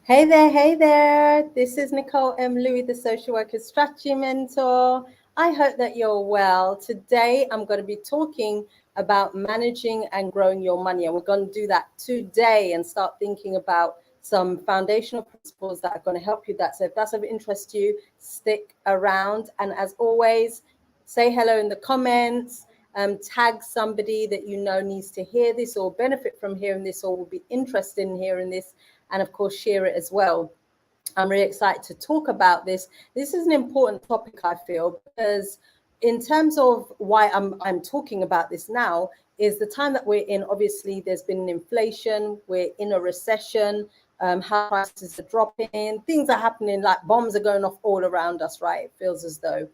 Hey there. This is Nicole M. Louis, the Social Worker Strategy Mentor. I hope that you're well. Today, I'm going to be talking about managing and growing your money. And we're going to do that today and start thinking about some foundational principles that are going to help you with that. So if that's of interest to you, stick around. And as always, say hello in the comments. Tag somebody that you know needs to hear this or benefit from hearing this or will be interested in hearing this, and of course share it as well. I'm really excited to talk about this. This is an important topic, I feel, because in terms of why I'm talking about this now is the time that we're in. Obviously, there's been an inflation, we're in a recession, house prices are dropping, things are happening, like bombs are going off all around us, right? It feels as though.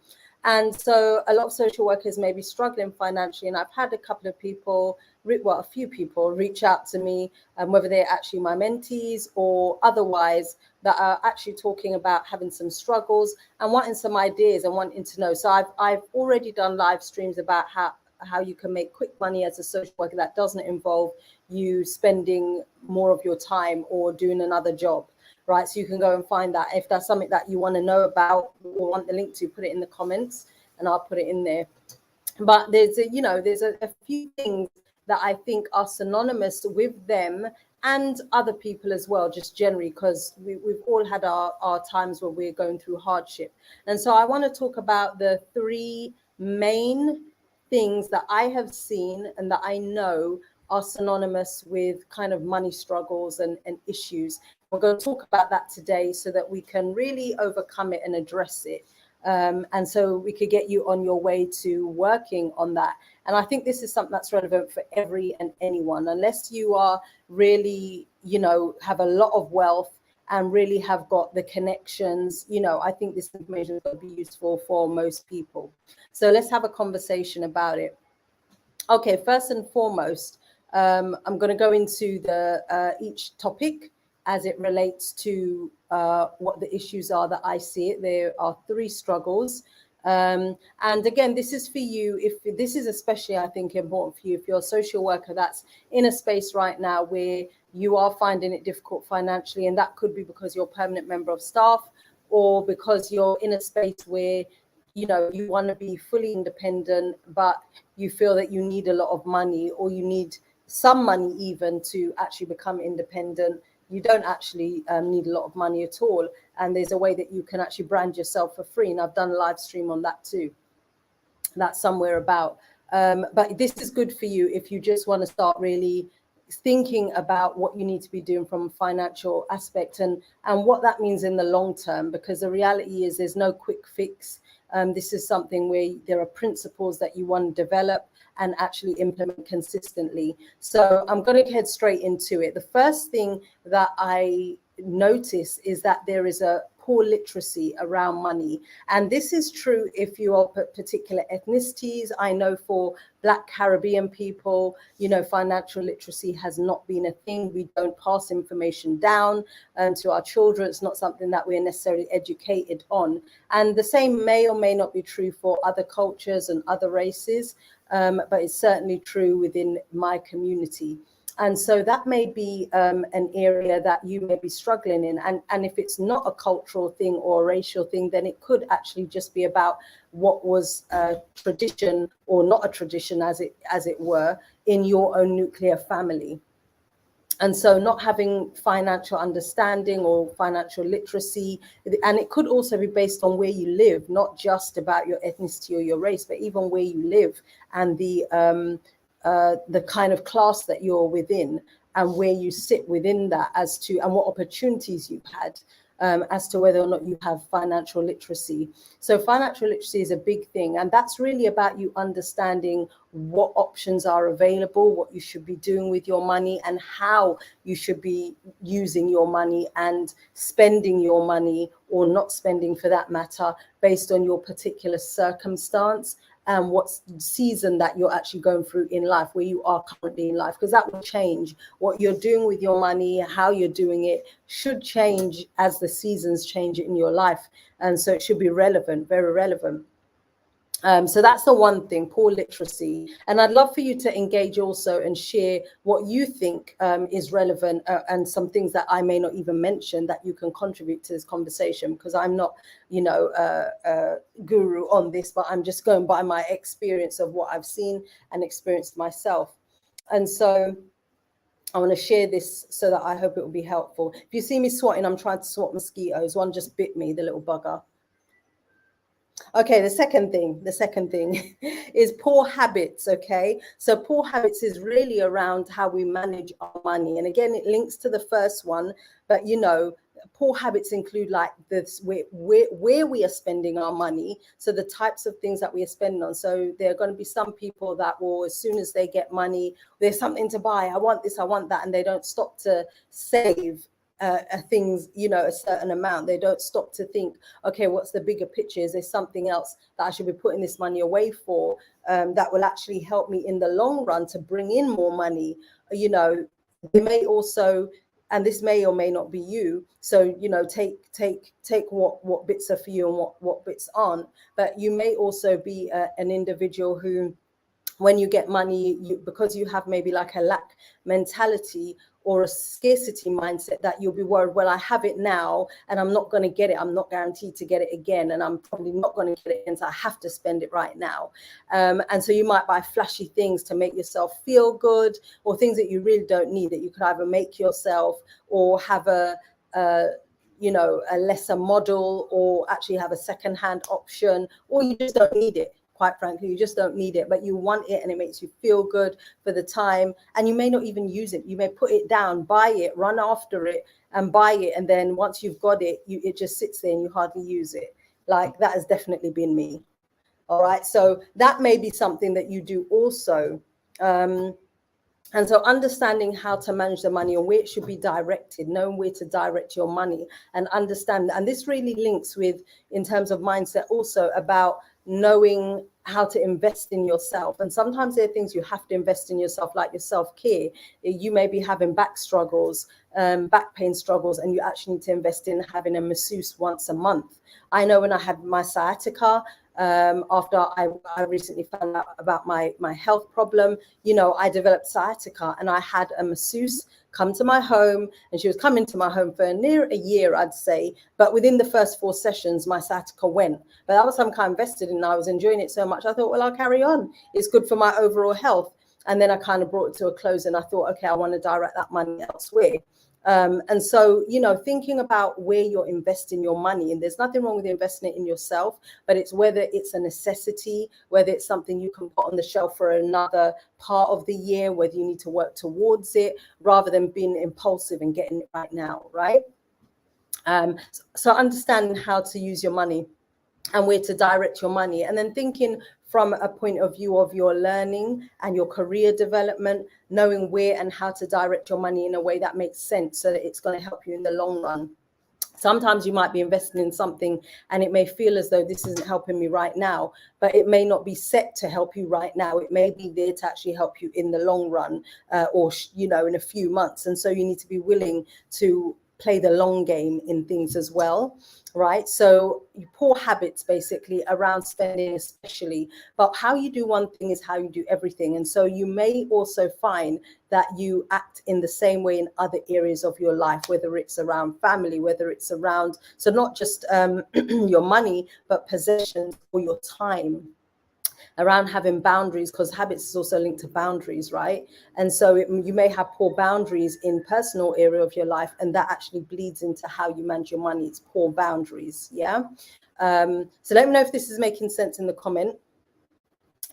And so a lot of social workers may be struggling financially. And I've had a couple of people, well, a few people reach out to me, whether they're actually my mentees or otherwise, that are actually talking about having some struggles and wanting some ideas and wanting to know. So I've already done live streams about how you can make quick money as a social worker that doesn't involve you spending more of your time or doing another job. Right, so you can go and find that. If that's something that you want to know about or want the link to, put it in the comments and I'll put it in there. But there's a few things that I think are synonymous with them and other people as well, just generally, because we've all had our times where we're going through hardship. And so I want to talk about the three main things that I have seen and that I know are synonymous with kind of money struggles and issues. We're going to talk about that today so that we can really overcome it and address it. And so we could get you on your way to working on that. And I think this is something that's relevant for every and anyone, unless you are really, have a lot of wealth and really have got the connections. I think this information is going to be useful for most people. So let's have a conversation about it. Okay, first and foremost, I'm going to go into the each topic as it relates to what the issues are that I see it. There are three struggles. And again, this is for you. If this is especially, I think, important for you, if you're a social worker that's in a space right now where you are finding it difficult financially, and that could be because you're a permanent member of staff or because you're in a space where you want to be fully independent, but you feel that you need a lot of money or you need some money even to actually become independent. You don't actually need a lot of money at all. And there's a way that you can actually brand yourself for free. And I've done a live stream on that too. That's somewhere about. But this is good for you if you just want to start really thinking about what you need to be doing from a financial aspect and what that means in the long term, because the reality is there's no quick fix. This is something where there are principles that you want to develop and actually implement consistently. So I'm going to head straight into it. The first thing that I notice is that there is a poor literacy around money. And this is true if you are particular ethnicities. I know for Black Caribbean people, financial literacy has not been a thing. We don't pass information down to our children. It's not something that we're necessarily educated on. And the same may or may not be true for other cultures and other races, but it's certainly true within my community. And so that may be an area that you may be struggling in. And if it's not a cultural thing or a racial thing, then it could actually just be about what was a tradition or not a tradition, as it were, in your own nuclear family. And so not having financial understanding or financial literacy, and it could also be based on where you live, not just about your ethnicity or your race, but even where you live and the kind of class that you're within and where you sit within that and what opportunities you've had, as to whether or not you have financial literacy. So financial literacy is a big thing. And that's really about you understanding what options are available, what you should be doing with your money, and how you should be using your money and spending your money, or not spending for that matter, based on your particular circumstance and what season that you're actually going through in life, where you are currently in life, because that will change. What you're doing with your money, how you're doing it, should change as the seasons change in your life. And so it should be relevant, very relevant. So that's the one thing, poor literacy. And I'd love for you to engage also and share what you think is relevant, and some things that I may not even mention that you can contribute to this conversation, because I'm not, a guru on this, but I'm just going by my experience of what I've seen and experienced myself. And so I want to share this so that I hope it will be helpful. If you see me swatting, I'm trying to swat mosquitoes. One just bit me, the little bugger. Okay, the second thing is poor habits. Okay, so poor habits is really around how we manage our money. And again, it links to the first one, but poor habits include like this, where we are spending our money. So the types of things that we are spending on. So there are going to be some people that will, as soon as they get money, there's something to buy. I want this, I want that. And they don't stop to save things, a certain amount. They don't stop to think, okay, what's the bigger picture? Is there something else that I should be putting this money away for, that will actually help me in the long run to bring in more money? They may also, and this may or may not be you, so take what bits are for you and what bits aren't. But you may also be an individual who, when you get money, because you have maybe like a lack mentality or a scarcity mindset, that you'll be worried, well, I have it now and I'm not going to get it. I'm not guaranteed to get it again. And I'm probably not going to get it again. So I have to spend it right now. And so you might buy flashy things to make yourself feel good, or things that you really don't need, that you could either make yourself or have a lesser model, or actually have a secondhand option, or you just don't need it. Quite frankly, you just don't need it, but you want it and it makes you feel good for the time. And you may not even use it. You may put it down, buy it, run after it and buy it. And then once you've got it, it just sits there and you hardly use it. Like, that has definitely been me. All right. So that may be something that you do also. And so understanding how to manage the money and where it should be directed, knowing where to direct your money, and understand. And this really links with, in terms of mindset, also about knowing how to invest in yourself. And sometimes there are things you have to invest in yourself, like your self-care. You may be having back struggles, back pain struggles, and you actually need to invest in having a masseuse once a month. I know when I had my sciatica, after I recently found out about my health problem, I developed sciatica, and I had a masseuse come to my home, and she was coming to my home for near a year, I'd say. But within the first 4 sessions, my sciatica went. But that was something I invested in. I was enjoying it so much. I thought, well, I'll carry on. It's good for my overall health. And then I kind of brought it to a close, and I thought, okay, I want to direct that money elsewhere. And so, thinking about where you're investing your money, and there's nothing wrong with investing it in yourself, but it's whether it's a necessity, whether it's something you can put on the shelf for another part of the year, whether you need to work towards it, rather than being impulsive and getting it right now, right? So understanding how to use your money and where to direct your money, and then thinking from a point of view of your learning and your career development, knowing where and how to direct your money in a way that makes sense, so that it's going to help you in the long run. Sometimes you might be investing in something and it may feel as though this isn't helping me right now, but it may not be set to help you right now. It may be there to actually help you in the long run, or in a few months. And so you need to be willing to play the long game in things as well, right? So poor habits basically around spending, especially, but how you do one thing is how you do everything. And so you may also find that you act in the same way in other areas of your life, whether it's around family, whether it's around, so not just your money, but possessions or your time, around having boundaries, because habits is also linked to boundaries, right? And so you may have poor boundaries in personal area of your life, and that actually bleeds into how you manage your money. It's poor boundaries. Yeah. So let me know if this is making sense in the comment.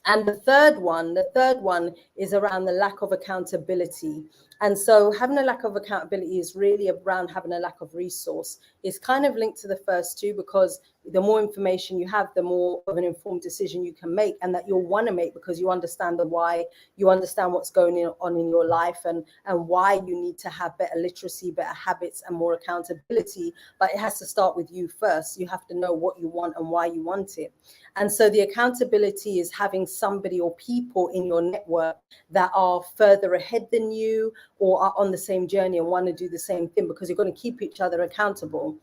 And the third one is around the lack of accountability. And so having a lack of accountability is really around having a lack of resource. It's kind of linked to the first two, because the more information you have, the more of an informed decision you can make, and that you'll want to make, because you understand the why, you understand what's going on in your life, and why you need to have better literacy, better habits, and more accountability. But it has to start with you first. You have to know what you want and why you want it. And so the accountability is having somebody or people in your network that are further ahead than you, or are on the same journey and want to do the same thing, because you're going to keep each other accountable.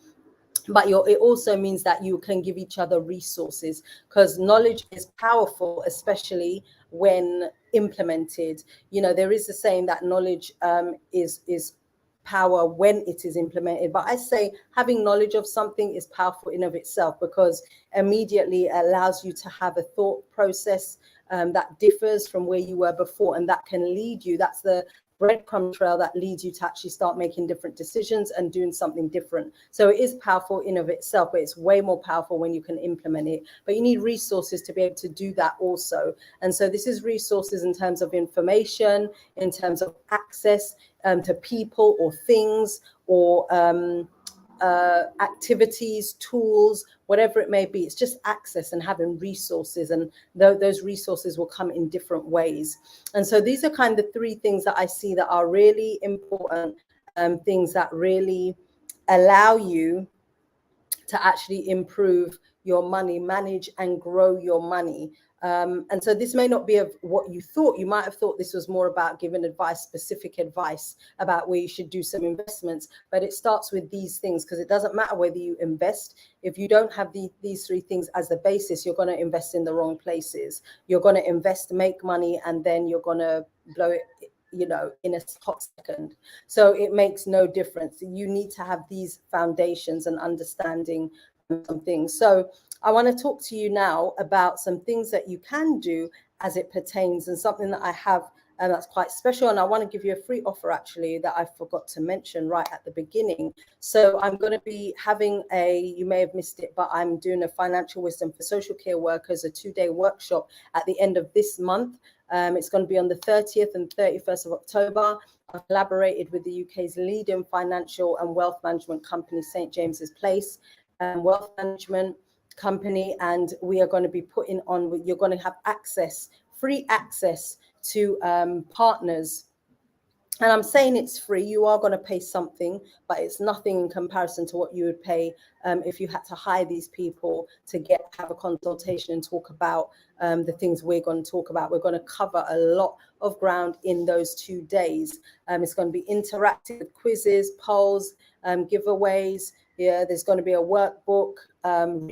but it also means that you can give each other resources, because knowledge is powerful, especially when implemented. You know, there is a saying that knowledge is power when it is implemented, but I say having knowledge of something is powerful in of itself, because immediately it allows you to have a thought process that differs from where you were before, and that can lead you, that's the breadcrumb trail that leads you to actually start making different decisions and doing something different. So it is powerful in of itself, but it's way more powerful when you can implement it. But you need resources to be able to do that also. And so this is resources in terms of information, in terms of access to people or things, or activities, tools, whatever it may be. It's just access and having resources, and those resources will come in different ways. And so these are kind of the three things that I see that are really important, things that really allow you to actually improve your money, manage and grow your money. And so this may not be of what you thought. You might have thought this was more about giving advice, specific advice about where you should do some investments, but it starts with these things, because it doesn't matter whether you invest. If you don't have these three things as the basis, you're going to invest in the wrong places. You're going to invest, make money, and then you're going to blow it, you know, in a hot second. So it makes no difference. You need to have these foundations and understanding some things. So I want to talk to you now about some things that you can do as it pertains, and something that I have, and that's quite special. And I want to give you a free offer actually that I forgot to mention right at the beginning. So I'm going to be having you may have missed it, but I'm doing a financial wisdom for social care workers, a 2-day workshop at the end of this month. It's going to be on the 30th and 31st of October. I've collaborated with the UK's leading financial and wealth management company, St. James's Place Wealth Management Company, and we are going to be putting on, you're going to have access, free access to partners. And I'm saying it's free. You are going to pay something, but it's nothing in comparison to what you would pay if you had to hire these people to have a consultation and talk about the things we're going to talk about. We're going to cover a lot of ground in those 2 days. It's going to be interactive with quizzes, polls, giveaways. Yeah, there's going to be a workbook,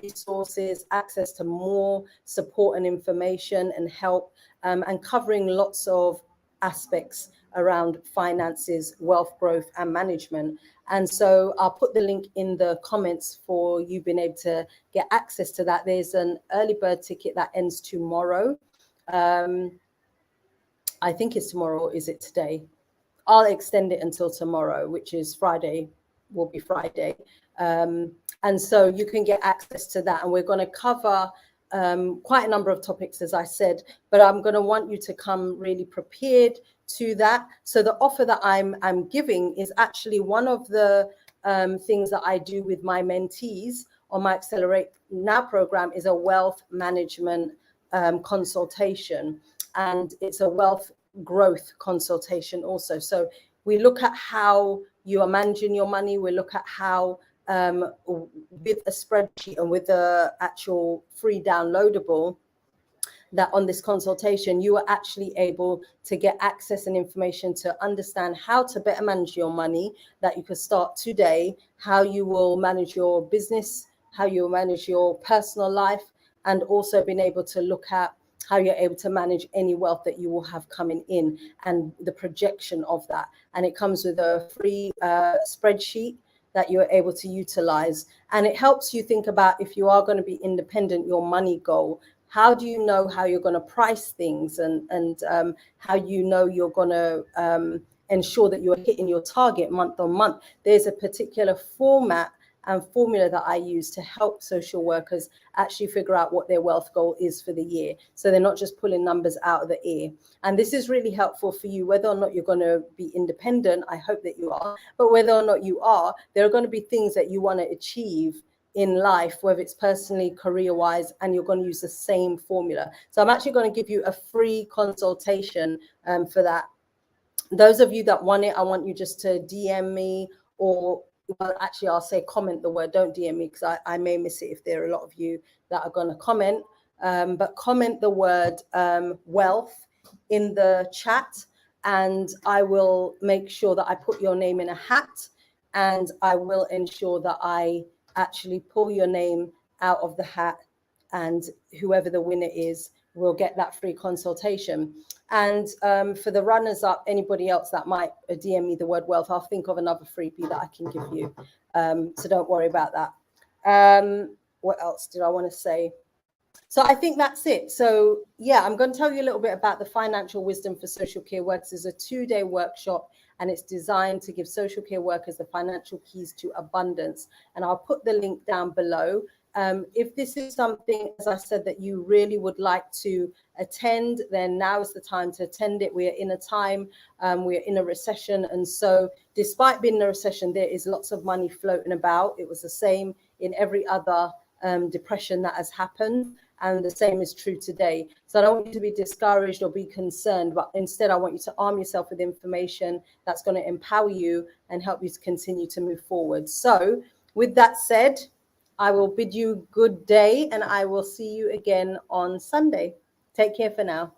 resources, access to more support and information and help, and covering lots of aspects around finances, wealth growth and management. And so I'll put the link in the comments for you being able to get access to that. There's an early bird ticket that ends tomorrow. I think it's tomorrow, or is it today? I'll extend it until tomorrow, which is Friday, will be Friday. And so you can get access to that. And we're going to cover quite a number of topics, as I said, but I'm going to want you to come really prepared to that. So the offer that I'm giving is actually one of the things that I do with my mentees on my Accelerate Now program, is a wealth management consultation, and it's a wealth growth consultation also. So we look at how you are managing your money. We look at how with a spreadsheet and with the actual free downloadable, that on this consultation, you are actually able to get access and information to understand how to better manage your money, that you can start today, how you will manage your business, how you will manage your personal life, and also being able to look at how you're able to manage any wealth that you will have coming in and the projection of that. And it comes with a free spreadsheet that you're able to utilize. And it helps you think about, if you are going to be independent, your money goal. How do you know how you're going to price things, and how you know you're going to ensure that you're hitting your target month on month? There's a particular format and formula that I use to help social workers actually figure out what their wealth goal is for the year. So they're not just pulling numbers out of the air. And this is really helpful for you, whether or not you're going to be independent. I hope that you are, but whether or not you are, there are going to be things that you want to achieve in life, whether it's personally, career-wise, and you're going to use the same formula. So I'm actually going to give you a free consultation for that. Those of you that want it, I want you just to DM me, or, well, actually I'll say comment the word, don't DM me, because I may miss it if there are a lot of you that are going to comment. But comment the word wealth in the chat, and I will make sure that I put your name in a hat, and I will ensure that I actually pull your name out of the hat, and whoever the winner is will get that free consultation. And for the runners up, anybody else that might DM me the word wealth, I'll think of another freebie that I can give you. So don't worry about that. What else did I want to say? So I think that's it. So yeah, I'm going to tell you a little bit about the Financial Wisdom for Social Care Workers. It's a 2-day workshop, and it's designed to give social care workers the financial keys to abundance. And I'll put the link down below. If this is something, as I said, that you really would like to attend, then now is the time to attend it. We are in a time, we're in a recession. And so despite being in a recession, there is lots of money floating about. It was the same in every other depression that has happened. And the same is true today. So I don't want you to be discouraged or be concerned, but instead I want you to arm yourself with information that's going to empower you and help you to continue to move forward. So with that said, I will bid you good day, and I will see you again on Sunday. Take care for now.